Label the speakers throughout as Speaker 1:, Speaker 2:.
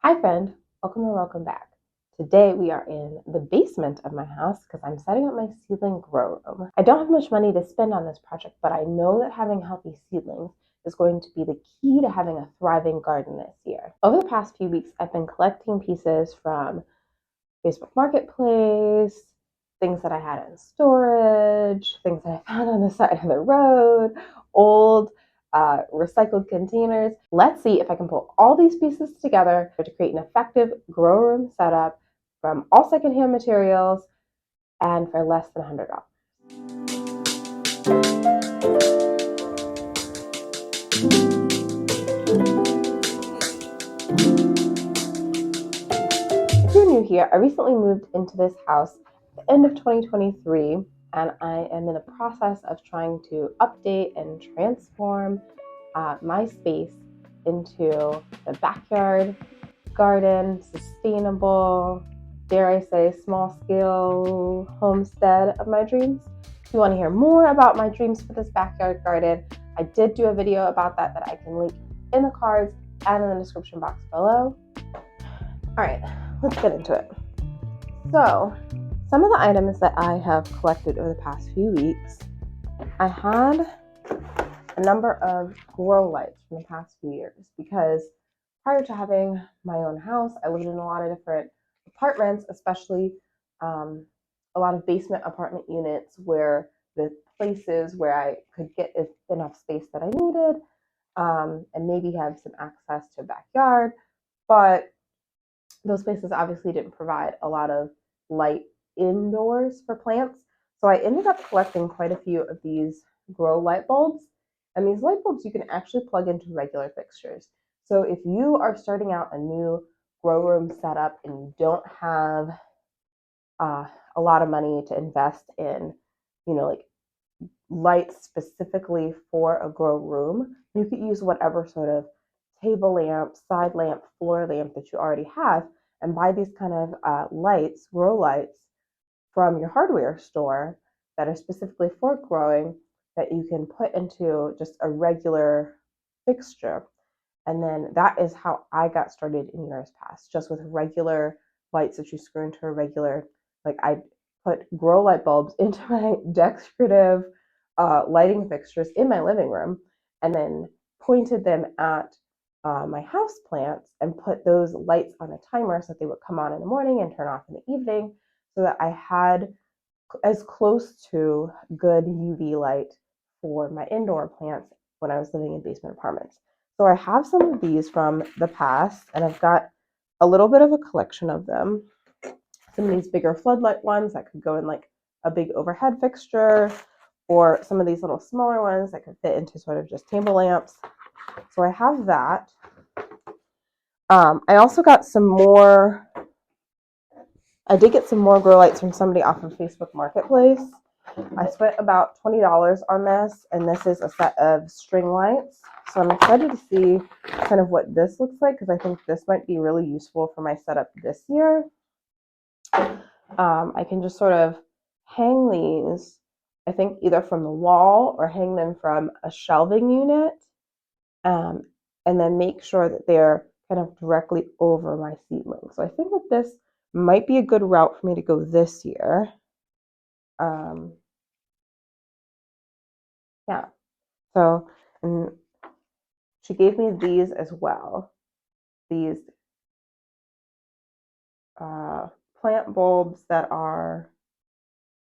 Speaker 1: Hi friend, welcome or welcome back. Today we are in the basement of my house because I'm setting up my seedling grow room. I don't have much money to spend on this project, but I know that having healthy seedlings is going to be the key to having a thriving garden this year. Over the past few weeks, I've been collecting pieces from Facebook Marketplace, things that I had in storage, things that I found on the side of the road, old recycled containers. Let's see if I can pull all these pieces together to create an effective grow room setup from all secondhand materials and for less than $100. If you're new here, I recently moved into this house at the end of 2023, and I am in the process of trying to update and transform my space into the backyard garden, sustainable, dare I say, small scale homestead of my dreams. If you want to hear more about my dreams for this backyard garden, I did do a video about that I can link in the cards and in the description box below. All right, let's get into it. So, some of the items that I have collected over the past few weeks, I had a number of grow lights from the past few years because prior to having my own house, I lived in a lot of different apartments, especially a lot of basement apartment units where the places where I could get enough space that I needed and maybe have some access to a backyard. But those places obviously didn't provide a lot of light indoors for plants. So I ended up collecting quite a few of these grow light bulbs. And these light bulbs you can actually plug into regular fixtures. So if you are starting out a new grow room setup and you don't have a lot of money to invest in, like lights specifically for a grow room, you could use whatever sort of table lamp, side lamp, floor lamp that you already have and buy these kind of lights, grow lights from your hardware store that are specifically for growing that you can put into just a regular fixture. And then that is how I got started in years past, just with regular lights that you screw into a regular, like I put grow light bulbs into my decorative lighting fixtures in my living room and then pointed them at my house plants and put those lights on a timer so that they would come on in the morning and turn off in the evening so that I had as close to good UV light for my indoor plants when I was living in basement apartments. So I have some of these from the past and I've got a little bit of a collection of them. Some of these bigger floodlight ones that could go in like a big overhead fixture, or some of these little smaller ones that could fit into sort of just table lamps. So I have that. I also got some more. I did get some more grow lights from somebody off of Facebook Marketplace. I spent about $20 on this, and this is a set of string lights. So I'm excited to see kind of what this looks like because I think this might be really useful for my setup this year. I can just sort of hang these, I think either from the wall or hang them from a shelving unit, and then make sure that they're kind of directly over my seedlings. So I think that this might be a good route for me to go this year. Yeah. So, and she gave me these as well. These plant bulbs that are,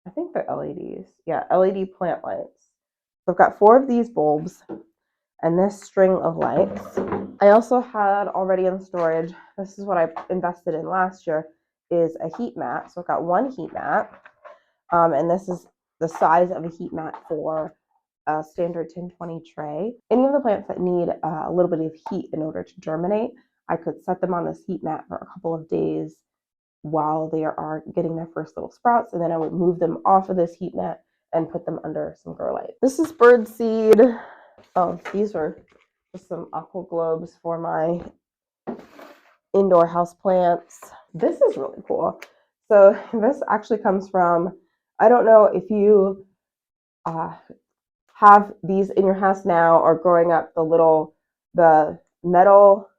Speaker 1: I think they're LEDs. Yeah, LED plant lights. So I've got 4 of these bulbs and this string of lights. I also had already in storage, this is what I invested in last year, is a heat mat. So I've got 1 heat mat, and this is the size of a heat mat for a standard 1020 tray. Any of the plants that need a little bit of heat in order to germinate, I could set them on this heat mat for a couple of days while they are getting their first little sprouts, and then I would move them off of this heat mat and put them under some grow light. This is bird seed. Oh, these are just some aqua globes for my indoor house plants. This is really cool. So this actually comes from, I don't know if you have these in your house now or growing up, the metal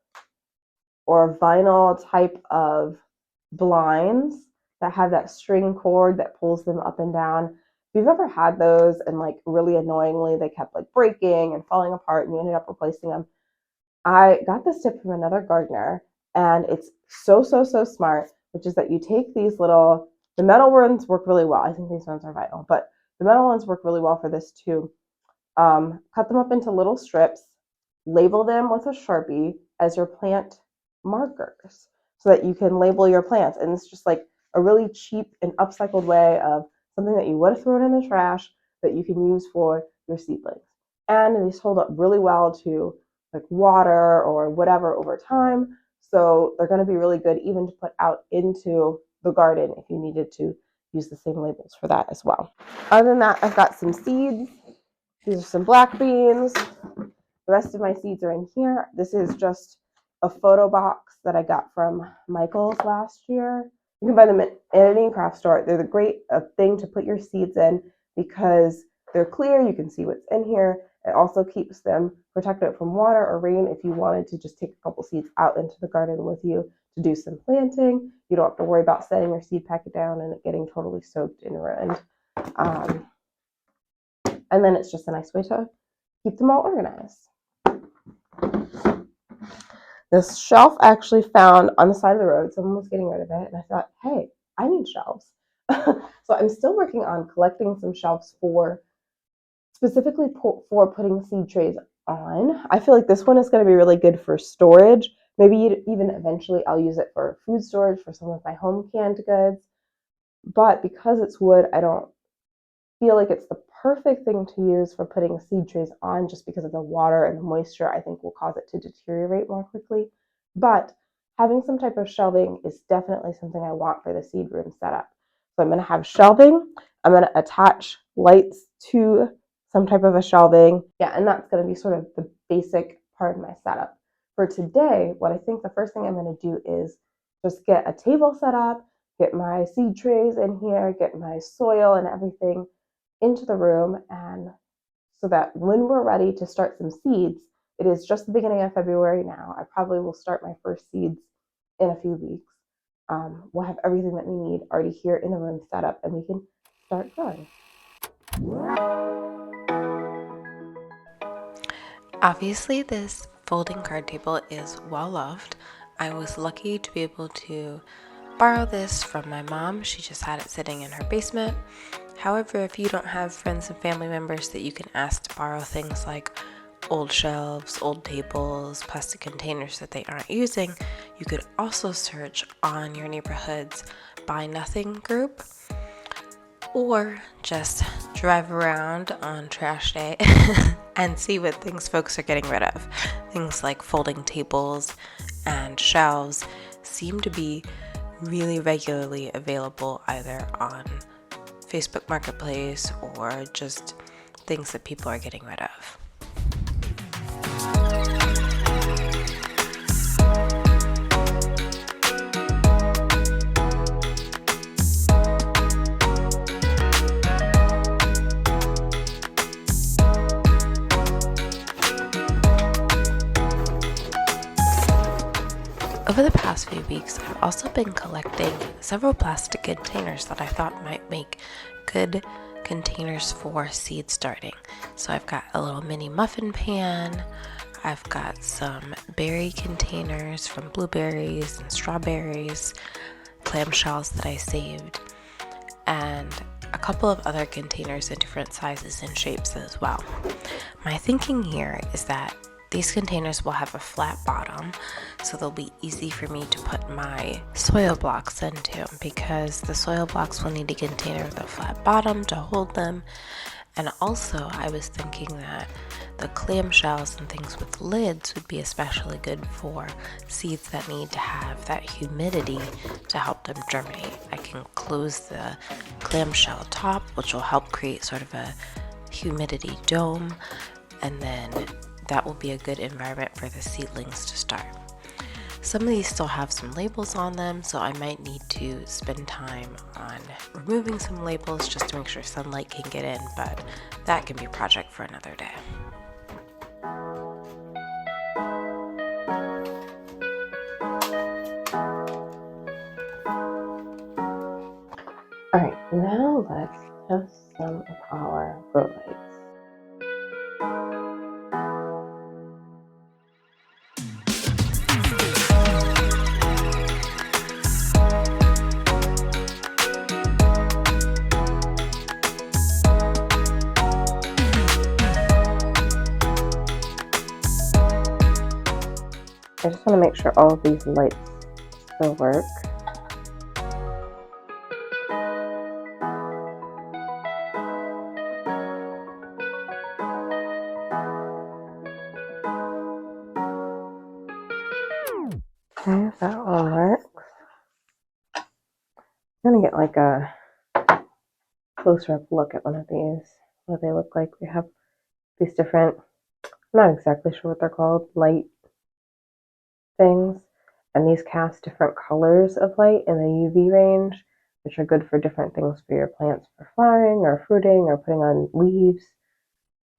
Speaker 1: or vinyl type of blinds that have that string cord that pulls them up and down. If you've ever had those and like really annoyingly they kept like breaking and falling apart and you ended up replacing them, I got this tip from another gardener, and it's so smart, which is that you take these little, the metal ones work really well. I think these ones are vinyl, but the metal ones work really well for this too. Cut them up into little strips, label them with a Sharpie as your plant markers so that you can label your plants. And it's just like a really cheap and upcycled way of something that you would have thrown in the trash that you can use for your seedlings. And these hold up really well to like water or whatever over time. So they're going to be really good even to put out into the garden if you needed to use the same labels for that as well. Other than that, I've got some seeds. These are some black beans. The rest of my seeds are in here. This is just a photo box that I got from Michael's last year. You can buy them at any craft store. They're the great thing to put your seeds in because they're clear. You can see what's in here. It also keeps them protected from water or rain if you wanted to just take a couple seeds out into the garden with you to do some planting. You don't have to worry about setting your seed packet down and it getting totally soaked and ruined. And then it's just a nice way to keep them all organized. This shelf I actually found on the side of the road. Someone was getting rid of it, and I thought, hey, I need shelves. So I'm still working on collecting some shelves for specifically for putting seed trays on. I feel like this one is going to be really good for storage. Maybe even eventually I'll use it for food storage for some of my home canned goods. But because it's wood, I don't feel like it's the perfect thing to use for putting seed trays on just because of the water and the moisture I think will cause it to deteriorate more quickly. But having some type of shelving is definitely something I want for the seed room setup. So I'm going to have shelving. I'm going to attach lights to some type of a shelving. Yeah, and that's going to be sort of the basic part of my setup. For today, what I think the first thing I'm going to do is just get a table set up, get my seed trays in here, get my soil and everything into the room, and so that when we're ready to start some seeds, it is just the beginning of February now. I probably will start my first seeds in a few weeks. We'll have everything that we need already here in the room set up, and we can start growing.
Speaker 2: Obviously, this folding card table is well loved. I was lucky to be able to borrow this from my mom. She just had it sitting in her basement. However, if you don't have friends and family members that you can ask to borrow things like old shelves, old tables, plastic containers that they aren't using, you could also search on your neighborhood's Buy Nothing group, or just drive around on trash day and see what things folks are getting rid of. Things like folding tables and shelves seem to be really regularly available either on Facebook Marketplace or just things that people are getting rid of. Over the past few weeks, I've also been collecting several plastic containers that I thought might make good containers for seed starting. So I've got a little mini muffin pan, I've got some berry containers from blueberries and strawberries, clamshells that I saved, and a couple of other containers in different sizes and shapes as well. My thinking here is that these containers will have a flat bottom, so they'll be easy for me to put my soil blocks into, because the soil blocks will need a container with a flat bottom to hold them. And also, I was thinking that the clamshells and things with lids would be especially good for seeds that need to have that humidity to help them germinate. I can close the clamshell top, which will help create sort of a humidity dome, and then that will be a good environment for the seedlings to start. Some of these still have some labels on them, so I might need to spend time on removing some labels just to make sure sunlight can get in, but that can be a project for another day.
Speaker 1: Now let's test some of our grow lights. I just want to make sure all of these lights still work. Okay, that all works. I'm gonna get like a closer up look at one of these, what they look like. We have these different, I'm not exactly sure what they're called, light things, and these cast different colors of light in the UV range, which are good for different things for your plants for flowering or fruiting or putting on leaves.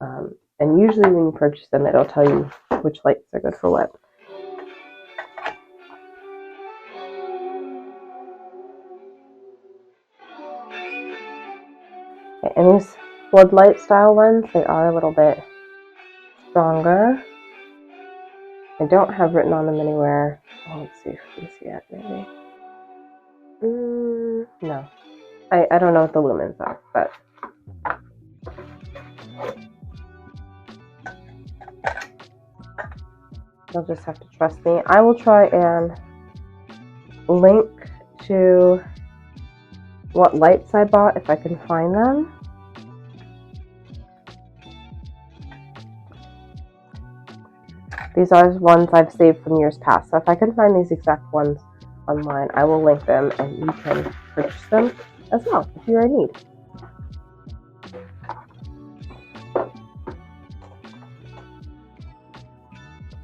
Speaker 1: And usually when you purchase them, it'll tell you which lights are good for what. Okay, and these floodlight style ones, they are a little bit stronger. I don't have written on them anywhere. Oh, let's see if we can see it, maybe. No. I don't know what the lumens are, but you'll just have to trust me. I will try and link to what lights I bought if I can find them. These are ones I've saved from years past, so if I can find these exact ones online, I will link them and you can purchase them as well if you're in need.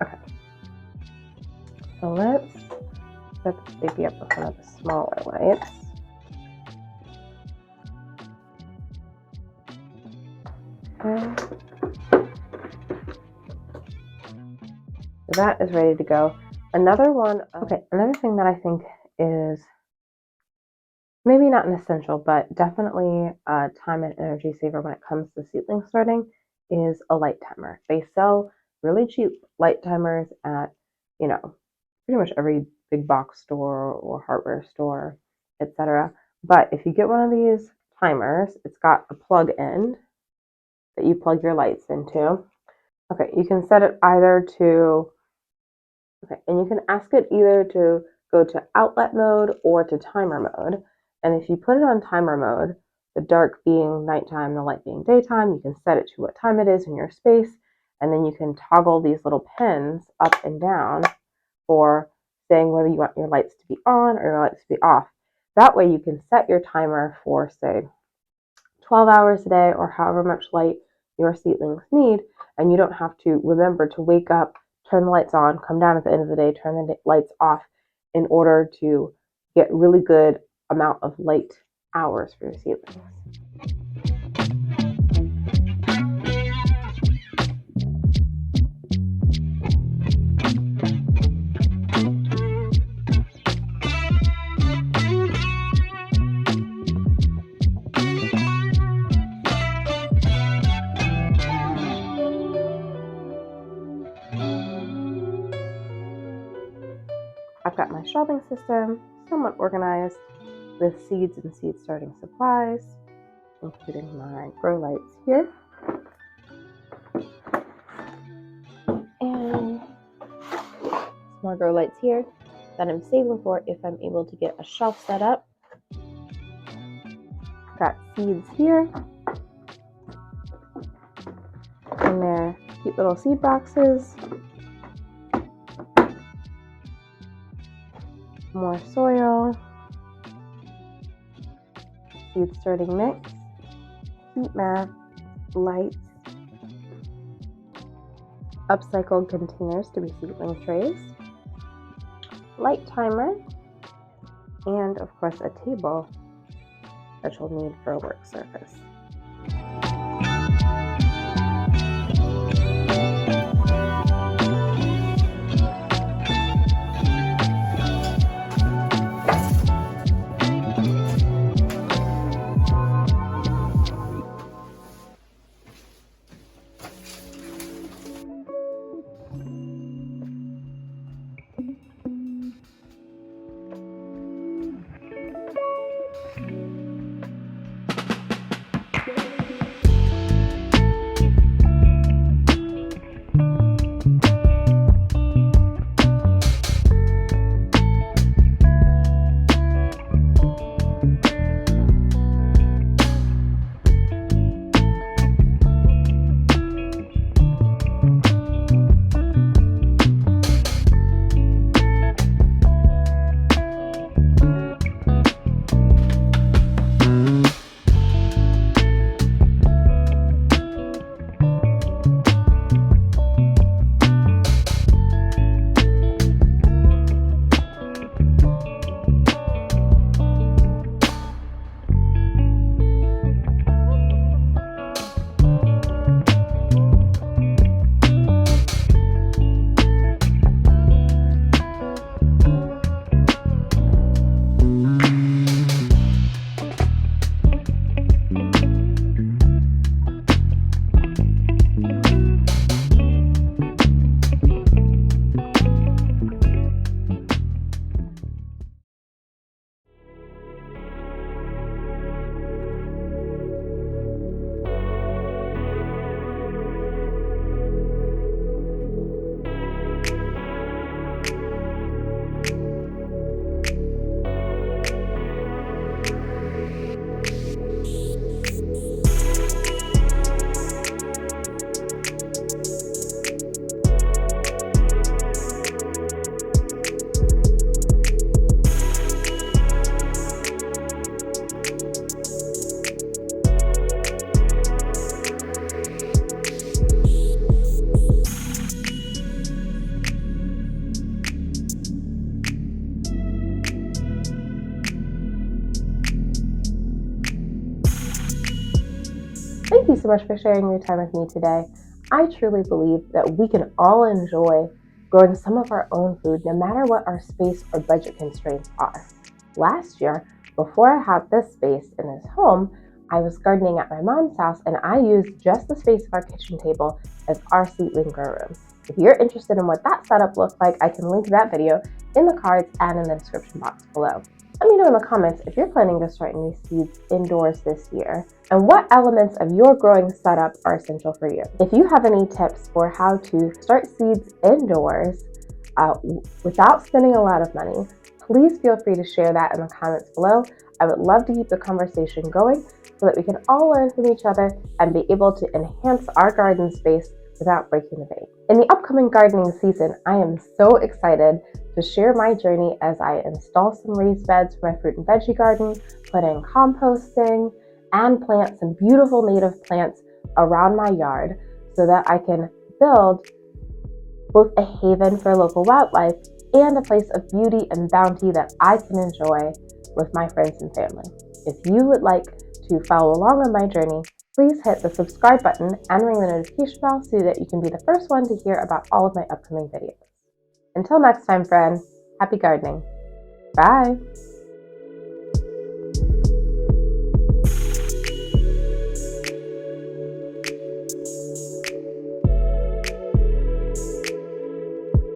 Speaker 1: Okay, so let's set this baby up with one of the smaller lights. Okay. So that is ready to go. Another thing that I think is maybe not an essential, but definitely a time and energy saver when it comes to seedling starting is a light timer. They sell really cheap light timers at, pretty much every big box store or hardware store, etc. But if you get one of these timers, it's got a plug end that you plug your lights into. Okay, you can set it either to, and you can ask it either to go to outlet mode or to timer mode. And if you put it on timer mode, the dark being nighttime, the light being daytime, you can set it to what time it is in your space, and then you can toggle these little pins up and down for saying whether you want your lights to be on or your lights to be off. That way you can set your timer for, say, 12 hours a day or however much light your seedlings need, and you don't have to remember to wake up, turn the lights on, come down at the end of the day, turn the lights off in order to get really good amount of light hours for your seedlings. I've got my shelving system somewhat organized with seeds and seed starting supplies, including my grow lights here. And some more grow lights here that I'm saving for if I'm able to get a shelf set up. Got seeds here in their cute little seed boxes. More soil, seed starting mix, heat mat, lights, upcycled containers to be seedling trays, light timer, and of course a table that you'll need for a work surface. Thank you so much for sharing your time with me today. I truly believe that we can all enjoy growing some of our own food no matter what our space or budget constraints are. Last year, before I had this space in this home, I was gardening at my mom's house and I used just the space of our kitchen table as our seedling grow room. If you're interested in what that setup looked like, I can link that video in the cards and in the description box below. Let me know in the comments if you're planning to start any seeds indoors this year and what elements of your growing setup are essential for you. If you have any tips for how to start seeds indoors without spending a lot of money, please feel free to share that in the comments below. I would love to keep the conversation going so that we can all learn from each other and be able to enhance our garden space without breaking the bank. In the upcoming gardening season, I am so excited to share my journey as I install some raised beds for my fruit and veggie garden, put in composting, and plant some beautiful native plants around my yard so that I can build both a haven for local wildlife and a place of beauty and bounty that I can enjoy with my friends and family. If you would like to follow along on my journey, please hit the subscribe button and ring the notification bell so that you can be the first one to hear about all of my upcoming videos. Until next time, friend, happy gardening. Bye.